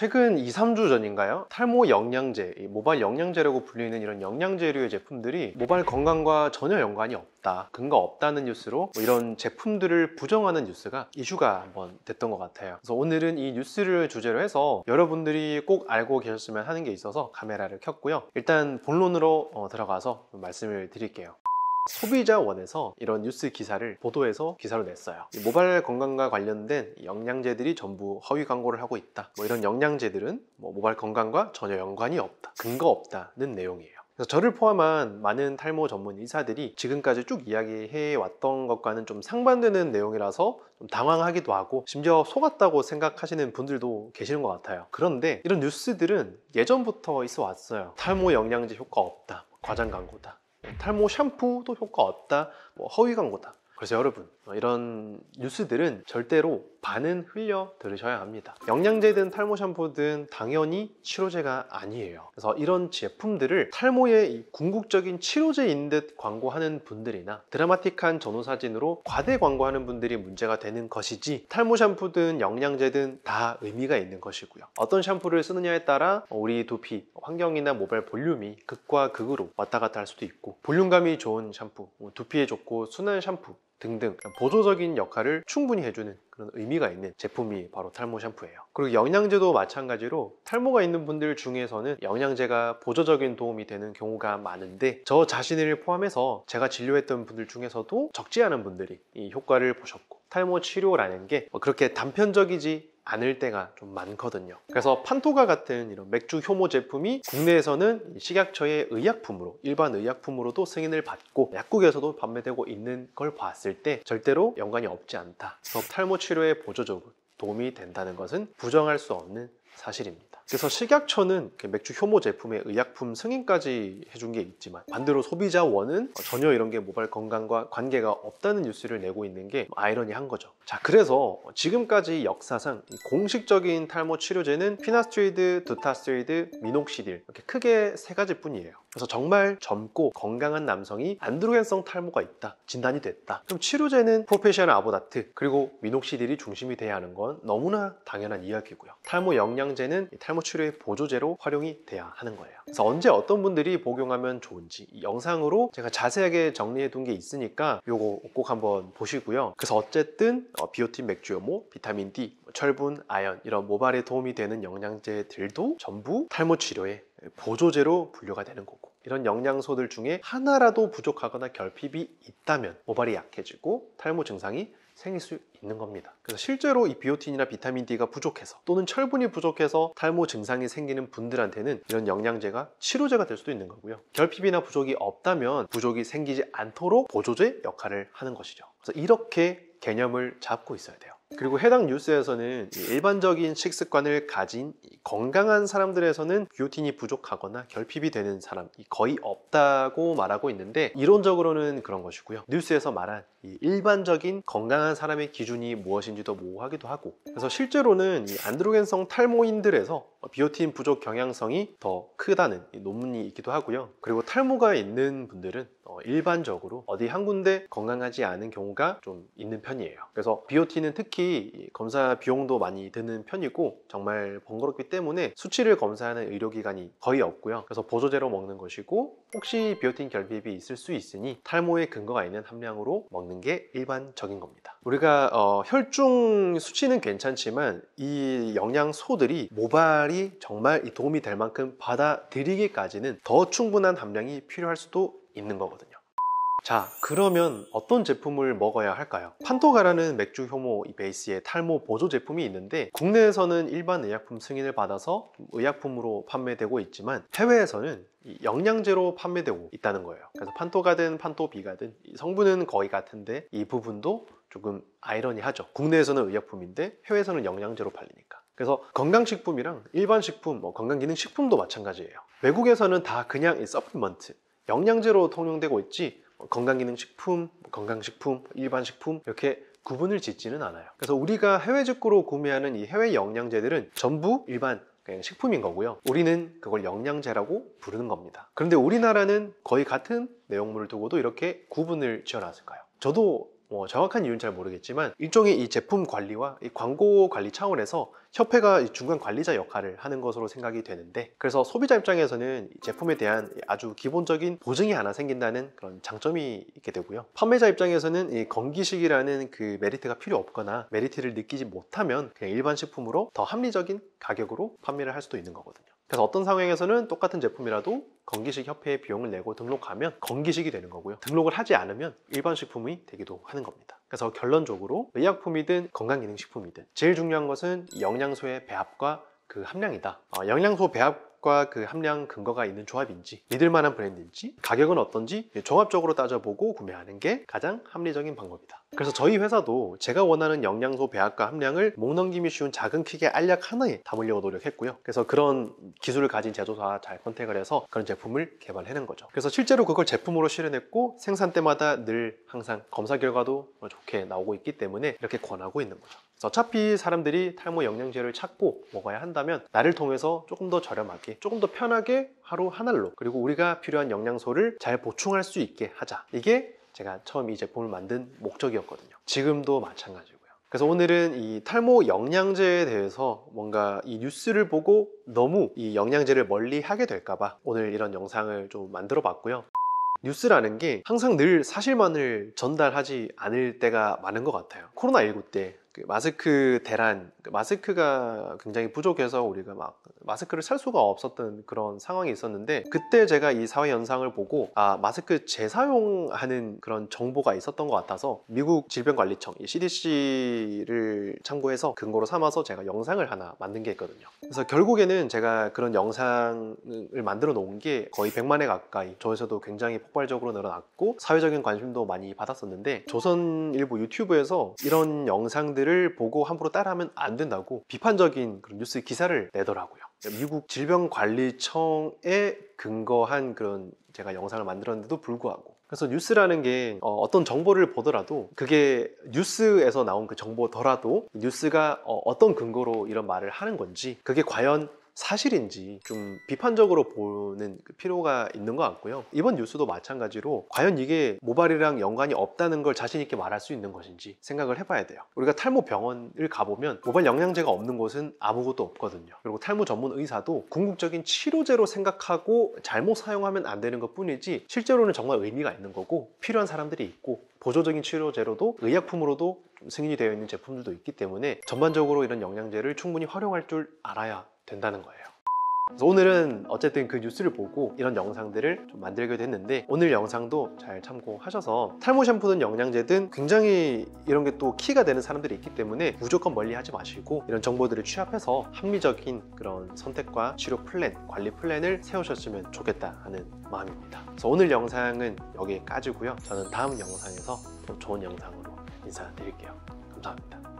최근 2, 3주 전인가요? 탈모 영양제, 모발 영양제라고 불리는 이런 영양제류의 제품들이 모발 건강과 전혀 연관이 없다, 근거 없다는 뉴스로 이런 제품들을 부정하는 뉴스가 이슈가 한번 됐던 것 같아요. 그래서 오늘은 이 뉴스를 주제로 해서 여러분들이 꼭 알고 계셨으면 하는 게 있어서 카메라를 켰고요. 일단 본론으로 들어가서 말씀을 드릴게요. 소비자원에서 이런 뉴스 기사를 보도해서 기사로 냈어요. 모발 건강과 관련된 영양제들이 전부 허위 광고를 하고 있다, 이런 영양제들은 모발 건강과 전혀 연관이 없다, 근거 없다는 내용이에요. 그래서 저를 포함한 많은 탈모 전문 의사들이 지금까지 쭉 이야기해 왔던 것과는 좀 상반되는 내용이라서 좀 당황하기도 하고 심지어 속았다고 생각하시는 분들도 계시는 것 같아요. 그런데 이런 뉴스들은 예전부터 있어 왔어요. 탈모 영양제 효과 없다, 과장 광고다, 탈모 샴푸도 효과 없다, 허위 광고다. 그래서 여러분, 이런 뉴스들은 절대로 반은 흘려 들으셔야 합니다. 영양제든 탈모 샴푸든 당연히 치료제가 아니에요. 그래서 이런 제품들을 탈모의 궁극적인 치료제인 듯 광고하는 분들이나 드라마틱한 전후 사진으로 과대 광고하는 분들이 문제가 되는 것이지, 탈모 샴푸든 영양제든 다 의미가 있는 것이고요. 어떤 샴푸를 쓰느냐에 따라 우리 두피, 환경이나 모발 볼륨이 극과 극으로 왔다 갔다 할 수도 있고, 볼륨감이 좋은 샴푸, 두피에 좋고 순한 샴푸 등등 보조적인 역할을 충분히 해주는 그런 의미가 있는 제품이 바로 탈모 샴푸예요. 그리고 영양제도 마찬가지로 탈모가 있는 분들 중에서는 영양제가 보조적인 도움이 되는 경우가 많은데, 저 자신을 포함해서 제가 진료했던 분들 중에서도 적지 않은 분들이 이 효과를 보셨고, 탈모 치료라는 게 그렇게 단편적이지 않을 때가 좀 많거든요. 그래서 판토가 같은 이런 맥주 효모 제품이 국내에서는 식약처의 의약품으로, 일반 의약품으로도 승인을 받고 약국에서도 판매되고 있는 걸 봤을 때 절대로 연관이 없지 않다, 그래서 탈모 치료에 보조적으로 도움이 된다는 것은 부정할 수 없는 사실입니다. 그래서 식약처는 맥주 효모 제품의 의약품 승인까지 해준 게 있지만, 반대로 소비자원은 전혀 이런 게 모발 건강과 관계가 없다는 뉴스를 내고 있는 게 아이러니한 거죠. 자, 그래서 지금까지 역사상 공식적인 탈모 치료제는 피나스트리드, 두타스트리드, 미녹시딜, 이렇게 크게 세 가지뿐이에요. 그래서 정말 젊고 건강한 남성이 안드로겐성 탈모가 있다, 진단이 됐다, 그럼 치료제는 프로페시아나 아보다트 그리고 미녹시딜이 중심이 돼야 하는 건 너무나 당연한 이야기고요. 탈모 영양제는 탈모 치료의 보조제로 활용이 돼야 하는 거예요. 그래서 언제 어떤 분들이 복용하면 좋은지 이 영상으로 제가 자세하게 정리해 둔 게 있으니까 요거 꼭 한번 보시고요. 그래서 어쨌든 비오틴, 맥주 효모, 비타민 D, 철분, 아연, 이런 모발에 도움이 되는 영양제들도 전부 탈모 치료의 보조제로 분류가 되는 거고, 이런 영양소들 중에 하나라도 부족하거나 결핍이 있다면 모발이 약해지고 탈모 증상이 생길 수 있는 겁니다. 그래서 실제로 이 비오틴이나 비타민 D가 부족해서 또는 철분이 부족해서 탈모 증상이 생기는 분들한테는 이런 영양제가 치료제가 될 수도 있는 거고요. 결핍이나 부족이 없다면 부족이 생기지 않도록 보조제 역할을 하는 것이죠. 그래서 이렇게 개념을 잡고 있어야 돼요. 그리고 해당 뉴스에서는 일반적인 식습관을 가진 건강한 사람들에서는 비오틴이 부족하거나 결핍이 되는 사람이 거의 없다고 말하고 있는데, 이론적으로는 그런 것이고요. 뉴스에서 말한 이 일반적인 건강한 사람의 기준이 무엇인지도 모호하기도 하고, 그래서 실제로는 이 안드로겐성 탈모인들에서 비오틴 부족 경향성이 더 크다는 논문이 있기도 하고요. 그리고 탈모가 있는 분들은 일반적으로 어디 한 군데 건강하지 않은 경우가 좀 있는 편이에요. 그래서 비오틴은 특히 검사 비용도 많이 드는 편이고 정말 번거롭기 때문에 수치를 검사하는 의료기관이 거의 없고요. 그래서 보조제로 먹는 것이고, 혹시 비오틴 결핍이 있을 수 있으니 탈모에 근거가 있는 함량으로 먹는 게 일반적인 겁니다. 우리가 혈중 수치는 괜찮지만 이 영양소들이 모발이 정말 도움이 될 만큼 받아들이기까지는 더 충분한 함량이 필요할 수도 있는 거거든요. 자, 그러면 어떤 제품을 먹어야 할까요? 판토가라는 맥주 효모 베이스의 탈모 보조 제품이 있는데, 국내에서는 일반 의약품 승인을 받아서 의약품으로 판매되고 있지만 해외에서는 영양제로 판매되고 있다는 거예요. 그래서 판토가든 판토비가든 성분은 거의 같은데 이 부분도 조금 아이러니하죠. 국내에서는 의약품인데 해외에서는 영양제로 팔리니까. 그래서 건강식품이랑 일반식품, 건강기능식품도 마찬가지예요. 외국에서는 다 그냥 이 서플리먼트, 영양제로 통용되고 있지 건강기능식품, 건강식품, 일반식품 이렇게 구분을 짓지는 않아요. 그래서 우리가 해외 직구로 구매하는 이 해외 영양제들은 전부 일반 그냥 식품인 거고요. 우리는 그걸 영양제라고 부르는 겁니다. 그런데 우리나라는 거의 같은 내용물을 두고도 이렇게 구분을 지어놨을까요? 저도 정확한 이유는 잘 모르겠지만 일종의 이 제품 관리와 이 광고 관리 차원에서 협회가 이 중간 관리자 역할을 하는 것으로 생각이 되는데, 그래서 소비자 입장에서는 이 제품에 대한 아주 기본적인 보증이 하나 생긴다는 그런 장점이 있게 되고요. 판매자 입장에서는 이 건기식이라는 그 메리트가 필요 없거나 메리트를 느끼지 못하면 그냥 일반 식품으로 더 합리적인 가격으로 판매를 할 수도 있는 거거든요. 그래서 어떤 상황에서는 똑같은 제품이라도 건기식 협회에 비용을 내고 등록하면 건기식이 되는 거고요. 등록을 하지 않으면 일반 식품이 되기도 하는 겁니다. 그래서 결론적으로 의약품이든 건강기능식품이든 제일 중요한 것은 영양소의 배합과 그 함량이다. 영양소 배합과 그 함량 근거가 있는 조합인지, 믿을 만한 브랜드인지, 가격은 어떤지 종합적으로 따져보고 구매하는 게 가장 합리적인 방법이다. 그래서 저희 회사도 제가 원하는 영양소 배합과 함량을 목 넘김이 쉬운 작은 킥의 알약 하나에 담으려고 노력했고요. 그래서 그런 기술을 가진 제조사와 잘 컨택을 해서 그런 제품을 개발해낸 거죠. 그래서 실제로 그걸 제품으로 실현했고 생산 때마다 늘 항상 검사 결과도 좋게 나오고 있기 때문에 이렇게 권하고 있는 거죠. 그래서 어차피 사람들이 탈모 영양제를 찾고 먹어야 한다면 나를 통해서 조금 더 저렴하게, 조금 더 편하게 하루 한 알로, 그리고 우리가 필요한 영양소를 잘 보충할 수 있게 하자. 이게 제가 처음 이 제품을 만든 목적이었거든요. 지금도 마찬가지고요. 그래서 오늘은 이 탈모 영양제에 대해서 뭔가 이 뉴스를 보고 너무 이 영양제를 멀리 하게 될까봐 오늘 이런 영상을 좀 만들어 봤고요. 뉴스라는 게 항상 늘 사실만을 전달하지 않을 때가 많은 것 같아요. 코로나19 때 마스크 대란, 마스크가 굉장히 부족해서 우리가 막 마스크를 살 수가 없었던 그런 상황이 있었는데, 그때 제가 이 사회 현상을 보고 마스크 재사용하는 그런 정보가 있었던 것 같아서 미국 질병관리청 CDC를 참고해서 근거로 삼아서 제가 영상을 하나 만든 게 있거든요. 그래서 결국에는 제가 그런 영상을 만들어 놓은 게 거의 100만회 가까이 조회수도 굉장히 폭발적으로 늘어났고 사회적인 관심도 많이 받았었는데, 조선일보 유튜브에서 이런 영상들을 보고 함부로 따라하면 안 된다고 비판적인 그런 뉴스 기사를 내더라고요. 미국 질병관리청에 근거한 그런 제가 영상을 만들었는데도 불구하고, 그래서 뉴스라는 게 어떤 정보를 보더라도 그게 뉴스에서 나온 그 정보더라도 뉴스가 어떤 근거로 이런 말을 하는 건지, 그게 과연 사실인지 좀 비판적으로 보는 필요가 있는 것 같고요. 이번 뉴스도 마찬가지로 과연 이게 모발이랑 연관이 없다는 걸 자신 있게 말할 수 있는 것인지 생각을 해봐야 돼요. 우리가 탈모 병원을 가보면 모발 영양제가 없는 곳은 아무것도 없거든요. 그리고 탈모 전문 의사도 궁극적인 치료제로 생각하고 잘못 사용하면 안 되는 것 뿐이지 실제로는 정말 의미가 있는 거고 필요한 사람들이 있고 보조적인 치료제로도 의약품으로도 승인이 되어 있는 제품들도 있기 때문에 전반적으로 이런 영양제를 충분히 활용할 줄 알아야 된다는 거예요. 그래서 오늘은 어쨌든 그 뉴스를 보고 이런 영상들을 좀 만들게 됐는데, 오늘 영상도 잘 참고하셔서 탈모 샴푸든 영양제든 굉장히 이런 게 또 키가 되는 사람들이 있기 때문에 무조건 멀리 하지 마시고 이런 정보들을 취합해서 합리적인 그런 선택과 치료 플랜, 관리 플랜을 세우셨으면 좋겠다 하는 마음입니다. 그래서 오늘 영상은 여기까지고요. 저는 다음 영상에서 또 좋은 영상으로 인사드릴게요. 감사합니다.